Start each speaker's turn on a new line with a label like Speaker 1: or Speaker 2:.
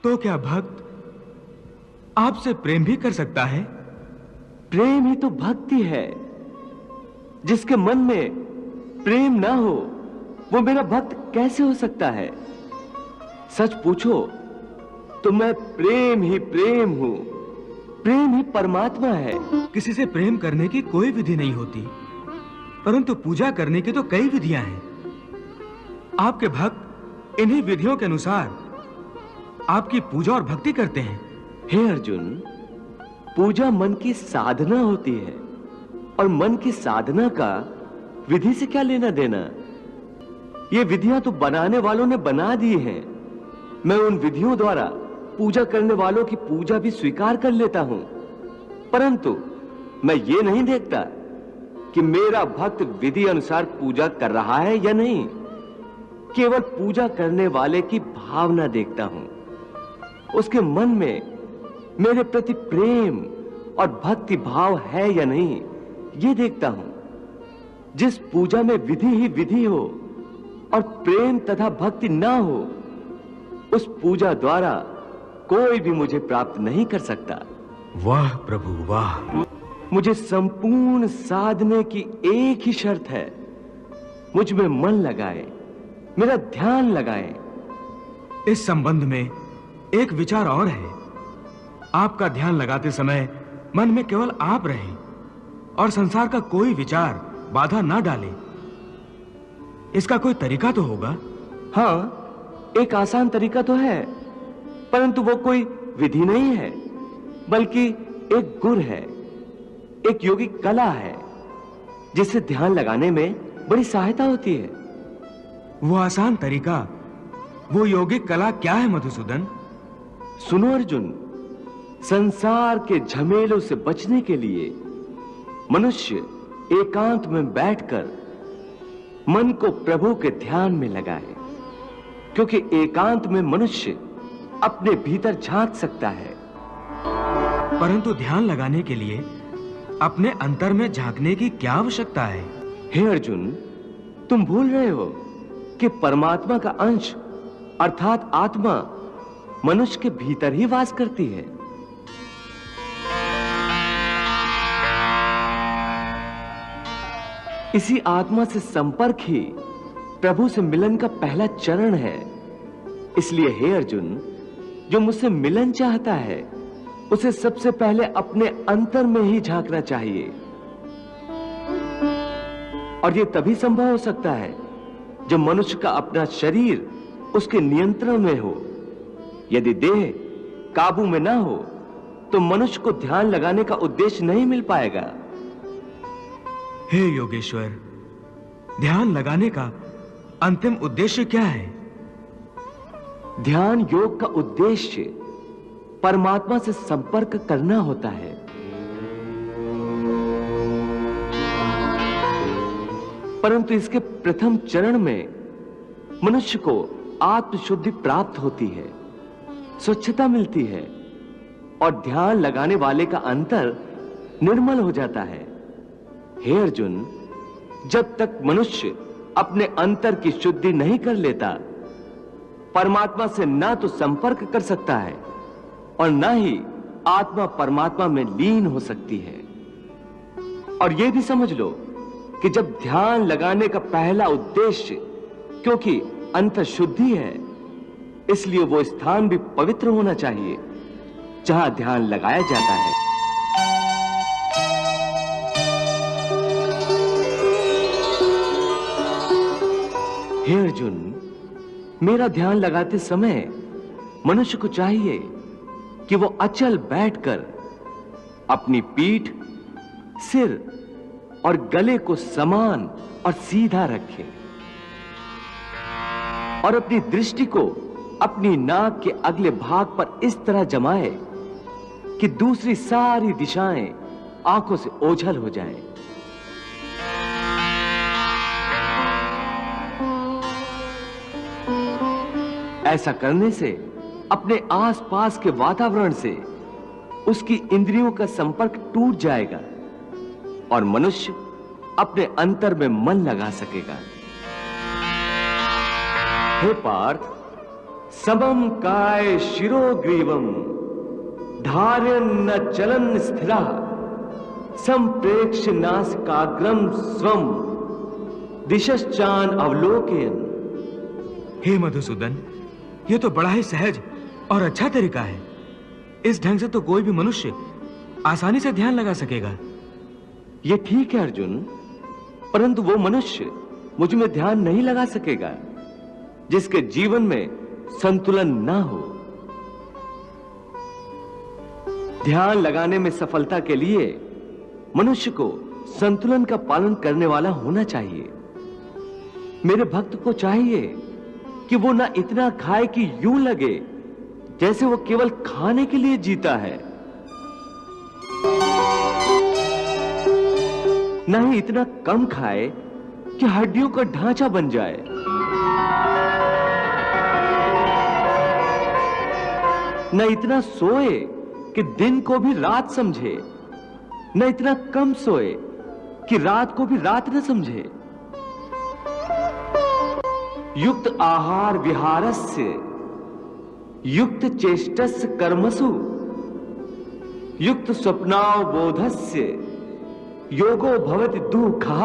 Speaker 1: तो क्या भक्त आपसे प्रेम भी कर सकता है?
Speaker 2: प्रेम ही तो भक्ति है। जिसके मन में प्रेम ना हो वो मेरा भक्त कैसे हो सकता है? सच पूछो तो मैं प्रेम ही प्रेम हूं। प्रेम ही परमात्मा है।
Speaker 1: किसी से प्रेम करने की कोई विधि नहीं होती, परंतु पूजा करने की तो कई विधियां हैं। आपके भक्त इन्हीं विधियों के अनुसार आपकी पूजा और भक्ति करते हैं।
Speaker 2: हे अर्जुन, पूजा मन की साधना होती है और मन की साधना का विधि से क्या लेना देना? ये विधियां तो बनाने वालों ने बना दी हैं। मैं उन विधियों द्वारा पूजा करने वालों की पूजा भी स्वीकार कर लेता हूं, परंतु मैं ये नहीं देखता कि मेरा भक्त विधि अनुसार पूजा कर रहा है या नहीं। केवल पूजा करने वाले की भावना देखता हूं, उसके मन में मेरे प्रति प्रेम और भक्ति भाव है या नहीं, ये देखता हूं। जिस पूजा में विधि ही विधि हो और प्रेम तथा भक्ति ना हो, उस पूजा द्वारा कोई भी मुझे प्राप्त नहीं कर सकता।
Speaker 1: वाह प्रभु वाह।
Speaker 2: मुझे संपूर्ण साधने की एक ही शर्त है, मुझ में मन लगाए, मेरा ध्यान लगाए।
Speaker 1: इस संबंध में एक विचार और है। आपका ध्यान लगाते समय मन में केवल आप रहें और संसार का कोई विचार बाधा ना डाले। इसका कोई तरीका तो होगा?
Speaker 2: हाँ, एक आसान तरीका तो है, परंतु वो कोई विधि नहीं है, बल्कि एक गुर है, एक योगिक कला है, जिससे ध्यान लगाने में बड़ी सहायता होती है।
Speaker 1: वो आसान तरीका, वो योगिक कला क्या है मधुसूदन?
Speaker 2: सुनो अर्जुन, संसार के झमेलों से बचने के लिए मनुष्य एकांत में बैठकर मन को प्रभु के ध्यान में लगाए, क्योंकि एकांत में मनुष्य अपने भीतर झांक सकता है।
Speaker 1: परंतु ध्यान लगाने के लिए अपने अंतर में झांकने की क्या आवश्यकता है?
Speaker 2: हे अर्जुन, तुम भूल रहे हो कि परमात्मा का अंश अर्थात आत्मा मनुष्य के भीतर ही वास करती है। इसी आत्मा से संपर्क ही प्रभु से मिलन का पहला चरण है। इसलिए हे अर्जुन, जो मुझसे मिलन चाहता है उसे सबसे पहले अपने अंतर में ही झांकना चाहिए। और यह तभी संभव हो सकता है जब मनुष्य का अपना शरीर उसके नियंत्रण में हो। यदि देह काबू में ना हो तो मनुष्य को ध्यान लगाने का उद्देश्य नहीं मिल पाएगा।
Speaker 1: हे योगेश्वर, ध्यान लगाने का अंतिम उद्देश्य क्या है?
Speaker 2: ध्यान योग का उद्देश्य परमात्मा से संपर्क करना होता है। परंतु इसके प्रथम चरण में मनुष्य को आत्मशुद्धि प्राप्त होती है, स्वच्छता मिलती है और ध्यान लगाने वाले का अंतर निर्मल हो जाता है। हे अर्जुन, जब तक मनुष्य अपने अंतर की शुद्धि नहीं कर लेता, परमात्मा से ना तो संपर्क कर सकता है और ना ही आत्मा परमात्मा में लीन हो सकती है। और यह भी समझ लो कि जब ध्यान लगाने का पहला उद्देश्य, क्योंकि अंतर शुद्धि है, इसलिए वो स्थान भी पवित्र होना चाहिए जहां ध्यान लगाया जाता है। हे अर्जुन, मेरा ध्यान लगाते समय मनुष्य को चाहिए कि वो अचल बैठकर अपनी पीठ, सिर और गले को समान और सीधा रखे और अपनी दृष्टि को अपनी नाक के अगले भाग पर इस तरह जमाए कि दूसरी सारी दिशाएं आंखों से ओझल हो जाएं। ऐसा करने से अपने आसपास के वातावरण से उसकी इंद्रियों का संपर्क टूट जाएगा और मनुष्य अपने अंतर में मन लगा सकेगा। हे पार्थ, समम काय शिरोग्रीवम धार्यन् न चलन स्थिरा संप्रेक्ष्य नासिकाग्रम स्वम दिशश्चान अवलोकयन्।
Speaker 1: हे मधुसूदन, ये तो बड़ा ही सहज और अच्छा तरीका है। इस ढंग से तो कोई भी मनुष्य आसानी से ध्यान लगा सकेगा।
Speaker 2: ये ठीक है अर्जुन, परंतु वो मनुष्य मुझ में ध्यान नहीं लगा सकेगा जिसके जीवन में संतुलन ना हो। ध्यान लगाने में सफलता के लिए मनुष्य को संतुलन का पालन करने वाला होना चाहिए। मेरे भक्त को चाहिए कि वो ना इतना खाए कि यूं लगे जैसे वो केवल खाने के लिए जीता है, ना ही इतना कम खाए कि हड्डियों का ढांचा बन जाए। न इतना सोए कि दिन को भी रात समझे, न इतना कम सोए कि रात को भी रात न समझे। युक्त आहार विहारस्य युक्त चेष्टस्य कर्मसु युक्त स्वप्नावबोधस्य योगो भवति दुःखः।